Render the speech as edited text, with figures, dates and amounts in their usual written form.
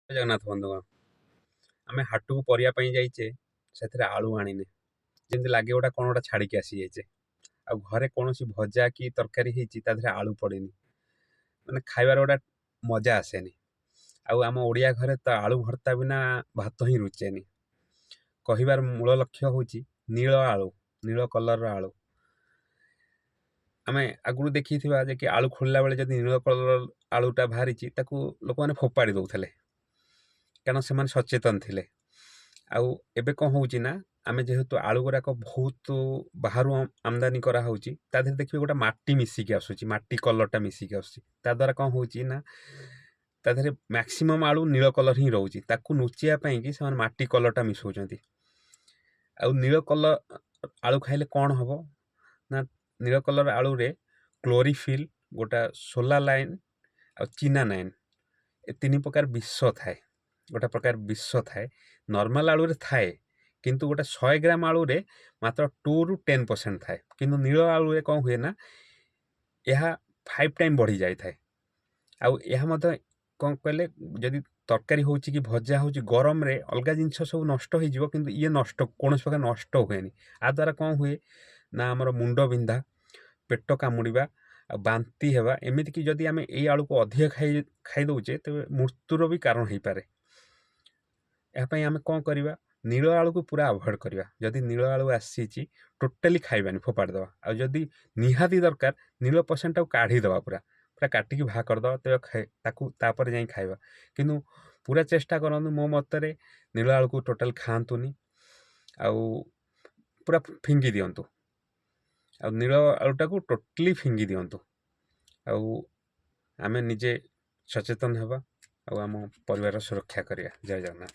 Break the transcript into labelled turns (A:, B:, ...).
A: ଜଗନ୍ନାଥ ବନ୍ଧୁଗଣ, ଆମେ ହାଟକୁ ପରିବା ପାଇଁ ଯାଇଛେ, ସେଥିରେ ଆଳୁ ଆଣିନେ, ଯେମିତି ଲାଗେ ଗୋଟା କ'ଣ ଗୋଟେ ଛାଡ଼ିକି ଆସିଯାଇଛେ। ଆଉ ଘରେ କୌଣସି ଭଜା କି ତରକାରୀ ହେଇଛି ତା ଦେହରେ ଆଳୁ ପଡ଼ିନି, ମାନେ ଖାଇବାର ଗୋଟେ ମଜା ଆସେନି। ଆଉ ଆମ ଓଡ଼ିଆ ଘରେ ତ ଆଳୁ ଭର୍ତ୍ତା ବିନା ଭାତ ହିଁ ରୁଚେନି। କହିବାର ମୂଳ ଲକ୍ଷ୍ୟ ହେଉଛି ନୀଳ ଆଳୁ, ନୀଳ କଲରର ଆଳୁ। ଆମେ ଆଗରୁ ଦେଖିଥିବା ଯେ କି ଆଳୁ ଖୋଲିଲା ବେଳେ ଯଦି ନୀଳ କଲର ଆଳୁଟା ବାହାରିଛି ତାକୁ ଲୋକମାନେ ଫୋପାଡ଼ି ଦେଉଥିଲେ, କାରଣ ସେମାନେ ସଚେତନ ଥିଲେ। ଆଉ ଏବେ କ'ଣ ହେଉଛି ନା, ଆମେ ଯେହେତୁ ଆଳୁ ଗୁଡ଼ାକ ବହୁତ ବାହାରୁ ଆମଦାନୀ କରାହେଉଛି, ତା ଦେହରେ ଦେଖିବେ ଗୋଟେ ମାଟି ମିଶିକି ଆସୁଛି, ମାଟି କଲରଟା ମିଶିକି ଆସୁଛି। ତା ଦ୍ୱାରା କ'ଣ ହେଉଛି ନା, ତା ଦେହରେ ମ୍ୟାକ୍ସିମମ୍ ଆଳୁ ନୀଳ କଲର ହିଁ ରହୁଛି। ତାକୁ ନୁଚିବା ପାଇଁକି ସେମାନେ ମାଟି କଲରଟା ମିଶାଉଛନ୍ତି। ଆଉ ନୀଳ କଲର ଆଳୁ ଖାଇଲେ କ'ଣ ହେବ ନା, ନୀଳ କଲର ଆଳୁରେ କ୍ଲୋରିଫିଲ୍, ଗୋଟା ସୋଲାଲାଇନ୍ ଆଉ ଚିନାନାଇନ୍, ଏ 3 ପ୍ରକାର ବିଷ ଥାଏ। ଗୋଟେ ପ୍ରକାର ବିଷ ଥାଏ, ନର୍ମାଲ ଆଳୁରେ ଥାଏ, କିନ୍ତୁ ଗୋଟେ 100 ଗ୍ରାମ ଆଳୁରେ ମାତ୍ର 2ରୁ 10% ଥାଏ। କିନ୍ତୁ ନୀଳ ଆଳୁରେ କ'ଣ ହୁଏ ନା, ଏହା 5 ଟାଇମ୍ ବଢ଼ି ଯାଇଥାଏ। ଆଉ ଏହା ମଧ୍ୟ କ'ଣ କହିଲେ, ଯଦି ତରକାରୀ ହେଉଛି କି ଭଜା ହେଉଛି, ଗରମରେ ଅଲଗା ଜିନିଷ ସବୁ ନଷ୍ଟ ହେଇଯିବ, କିନ୍ତୁ ଇଏ କୌଣସି ପ୍ରକାର ନଷ୍ଟ ହୁଏନି। ଆ ଦ୍ୱାରା କ'ଣ ହୁଏ ନା, ଆମର ମୁଣ୍ଡ ବିନ୍ଧା, ପେଟ କାମୁଡ଼ିବା ଆଉ ବାନ୍ତି ହେବା, ଏମିତିକି ଯଦି ଆମେ ଏଇ ଆଳୁକୁ ଅଧିକ ଖାଇ ଦେଉଛେ ତେବେ ମୃତ୍ୟୁର ବି କାରଣ ହେଇପାରେ। ଏହା ପାଇଁ ଆମେ କ'ଣ କରିବା, ନୀଳ ଆଳୁକୁ ପୁରା ଆଭଏଡ଼ କରିବା। ଯଦି ନୀଳ ଆଳୁ ଆସିଛି ଟୋଟାଲି ଖାଇବାନି, ଫୋପାଡ଼ି ଦେବା। ଆଉ ଯଦି ନିହାତି ଦରକାର, ନୀଳ ପରସେଣ୍ଟଟାକୁ କାଢ଼ିଦେବା, ପୁରା ପୁରା କାଟିକି ବାହାର କରିଦେବା, ତେବେ ତାକୁ ତାପରେ ଯାଇ ଖାଇବା। କିନ୍ତୁ ପୁରା ଚେଷ୍ଟା କରନ୍ତୁ, ମୋ ମତରେ ନୀଳ ଆଳୁକୁ ଟୋଟାଲ ଖାଆନ୍ତୁନି, ଆଉ ପୁରା ଫିଙ୍ଗି ଦିଅନ୍ତୁ। ଆଉ ନୀଳ ଆଳୁଟାକୁ ଟୋଟାଲି ଫିଙ୍ଗି ଦିଅନ୍ତୁ। ଆଉ ଆମେ ନିଜେ ସଚେତନ ହେବା ଆଉ ଆମ ପରିବାରର ସୁରକ୍ଷା କରିବା। ଜୟ ଜଗନ୍ନାଥ।